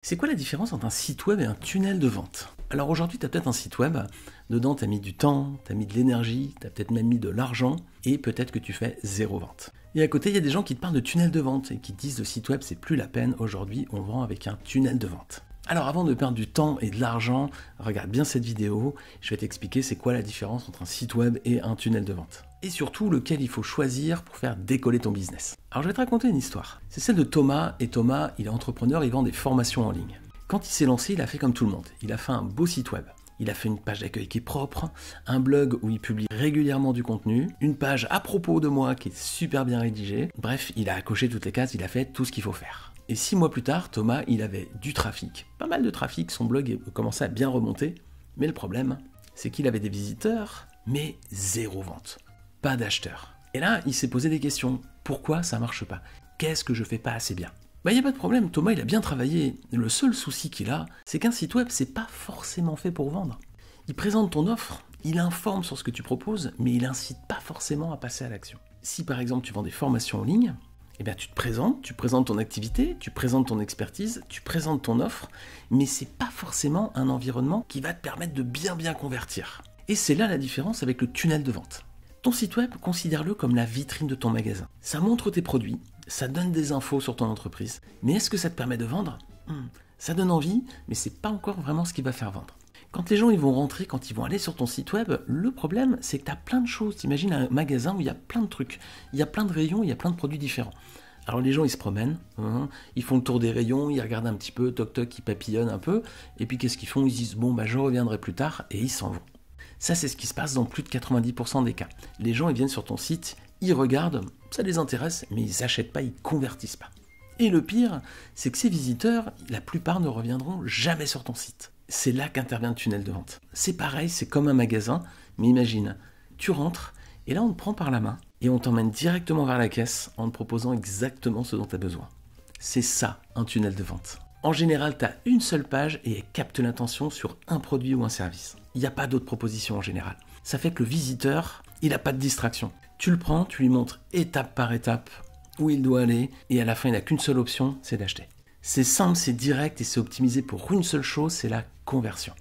C'est quoi la différence entre un site web et un tunnel de vente? Alors aujourd'hui, tu as peut-être un site web, dedans tu as mis du temps, tu as mis de l'énergie, tu as peut-être même mis de l'argent, et peut-être que tu fais zéro vente. Et à côté, il y a des gens qui te parlent de tunnel de vente, et qui te disent le site web c'est plus la peine, aujourd'hui on vend avec un tunnel de vente. Alors avant de perdre du temps et de l'argent, regarde bien cette vidéo, je vais t'expliquer c'est quoi la différence entre un site web et un tunnel de vente. Et surtout lequel il faut choisir pour faire décoller ton business. Alors je vais te raconter une histoire. C'est celle de Thomas, et Thomas, il est entrepreneur, il vend des formations en ligne. Quand il s'est lancé, il a fait comme tout le monde. Il a fait un beau site web. Il a fait une page d'accueil qui est propre, un blog où il publie régulièrement du contenu, une page à propos de moi qui est super bien rédigée. Bref, il a coché toutes les cases, il a fait tout ce qu'il faut faire. Et 6 mois plus tard, Thomas, il avait du trafic. Pas mal de trafic, son blog commençait à bien remonter. Mais le problème, c'est qu'il avait des visiteurs, mais zéro vente. Pas d'acheteurs. Et là, il s'est posé des questions. Pourquoi ça marche pas? Qu'est-ce que je fais pas assez bien? Il n'y a pas de problème, Thomas il a bien travaillé. Le seul souci qu'il a, c'est qu'un site web, c'est pas forcément fait pour vendre. Il présente ton offre, il informe sur ce que tu proposes, mais il incite pas forcément à passer à l'action. Si par exemple tu vends des formations en ligne, eh bien tu présentes ton activité, tu présentes ton expertise, tu présentes ton offre, mais c'est pas forcément un environnement qui va te permettre de bien convertir. Et c'est là la différence avec le tunnel de vente. Ton site web, considère-le comme la vitrine de ton magasin. Ça montre tes produits, ça donne des infos sur ton entreprise. Mais est-ce que ça te permet de vendre? Ça donne envie, mais c'est pas encore vraiment ce qui va faire vendre. Quand les gens ils vont rentrer, quand ils vont aller sur ton site web, le problème c'est que tu as plein de choses. T'imagines un magasin où il y a plein de trucs, il y a plein de rayons, il y a plein de produits différents. Alors les gens ils se promènent, ils font le tour des rayons, ils regardent un petit peu, toc toc, ils papillonnent un peu, et puis qu'est-ce qu'ils font? Ils disent bon je reviendrai plus tard, et ils s'en vont. Ça, c'est ce qui se passe dans plus de 90% des cas. Les gens, ils viennent sur ton site, ils regardent, ça les intéresse, mais ils n'achètent pas, ils convertissent pas. Et le pire, c'est que ces visiteurs, la plupart ne reviendront jamais sur ton site. C'est là qu'intervient le tunnel de vente. C'est pareil, c'est comme un magasin, mais imagine, tu rentres, et là on te prend par la main, et on t'emmène directement vers la caisse en te proposant exactement ce dont tu as besoin. C'est ça, un tunnel de vente. En général, tu as une seule page et elle capte l'attention sur un produit ou un service. Il n'y a pas d'autres propositions en général. Ça fait que le visiteur, il n'a pas de distraction. Tu le prends, tu lui montres étape par étape où il doit aller et à la fin, il n'a qu'une seule option, c'est d'acheter. C'est simple, c'est direct et c'est optimisé pour une seule chose, c'est la conversion.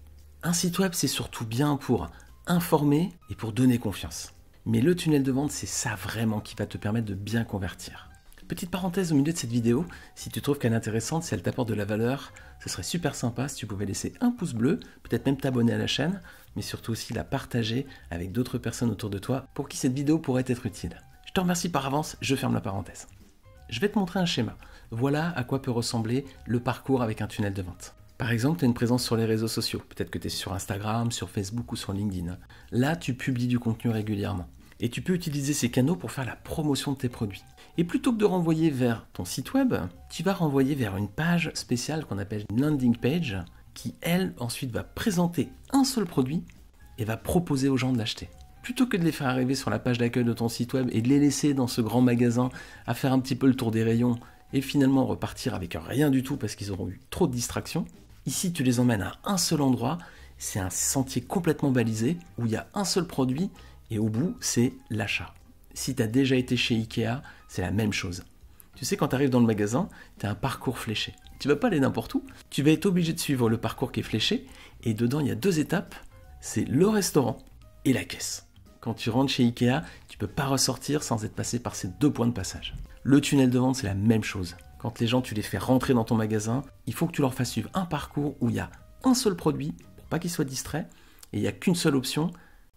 Un site web, c'est surtout bien pour informer et pour donner confiance. Mais le tunnel de vente, c'est ça vraiment qui va te permettre de bien convertir. Petite parenthèse au milieu de cette vidéo, si tu trouves qu'elle est intéressante, si elle t'apporte de la valeur, ce serait super sympa si tu pouvais laisser un pouce bleu, peut-être même t'abonner à la chaîne, mais surtout aussi la partager avec d'autres personnes autour de toi pour qui cette vidéo pourrait être utile. Je te remercie par avance, je ferme la parenthèse. Je vais te montrer un schéma. Voilà à quoi peut ressembler le parcours avec un tunnel de vente. Par exemple, tu as une présence sur les réseaux sociaux, peut-être que tu es sur Instagram, sur Facebook ou sur LinkedIn. Là, tu publies du contenu régulièrement. Et tu peux utiliser ces canaux pour faire la promotion de tes produits. Et plutôt que de renvoyer vers ton site web, tu vas renvoyer vers une page spéciale qu'on appelle une landing page qui, elle, ensuite va présenter un seul produit et va proposer aux gens de l'acheter. Plutôt que de les faire arriver sur la page d'accueil de ton site web et de les laisser dans ce grand magasin à faire un petit peu le tour des rayons et finalement repartir avec rien du tout parce qu'ils auront eu trop de distractions, ici tu les emmènes à un seul endroit, c'est un sentier complètement balisé où il y a un seul produit et au bout, c'est l'achat. Si tu as déjà été chez Ikea, c'est la même chose. Tu sais, quand tu arrives dans le magasin, tu as un parcours fléché. Tu ne vas pas aller n'importe où, tu vas être obligé de suivre le parcours qui est fléché, et dedans, il y a 2 étapes, c'est le restaurant et la caisse. Quand tu rentres chez Ikea, tu ne peux pas ressortir sans être passé par ces 2 points de passage. Le tunnel de vente, c'est la même chose. Quand les gens, tu les fais rentrer dans ton magasin, il faut que tu leur fasses suivre un parcours où il y a un seul produit, pour pas qu'ils soient distraits, et il n'y a qu'une seule option,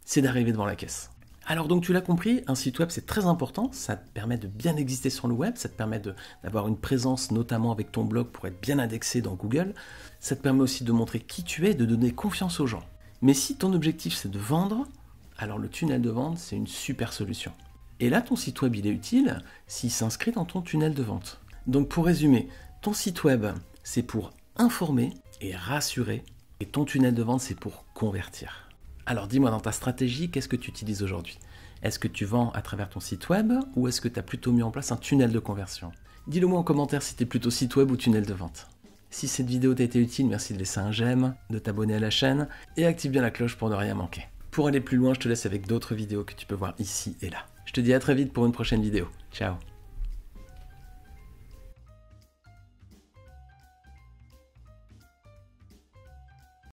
c'est d'arriver devant la caisse. Alors donc tu l'as compris, un site web c'est très important, ça te permet de bien exister sur le web, ça te permet d'avoir une présence notamment avec ton blog pour être bien indexé dans Google, ça te permet aussi de montrer qui tu es, de donner confiance aux gens. Mais si ton objectif c'est de vendre, alors le tunnel de vente c'est une super solution. Et là ton site web il est utile s'il s'inscrit dans ton tunnel de vente. Donc pour résumer, ton site web c'est pour informer et rassurer, et ton tunnel de vente c'est pour convertir. Alors dis-moi dans ta stratégie, qu'est-ce que tu utilises aujourd'hui? Est-ce que tu vends à travers ton site web ou est-ce que tu as plutôt mis en place un tunnel de conversion? Dis-le moi en commentaire si tu es plutôt site web ou tunnel de vente. Si cette vidéo t'a été utile, merci de laisser un j'aime, de t'abonner à la chaîne et active bien la cloche pour ne rien manquer. Pour aller plus loin, je te laisse avec d'autres vidéos que tu peux voir ici et là. Je te dis à très vite pour une prochaine vidéo. Ciao!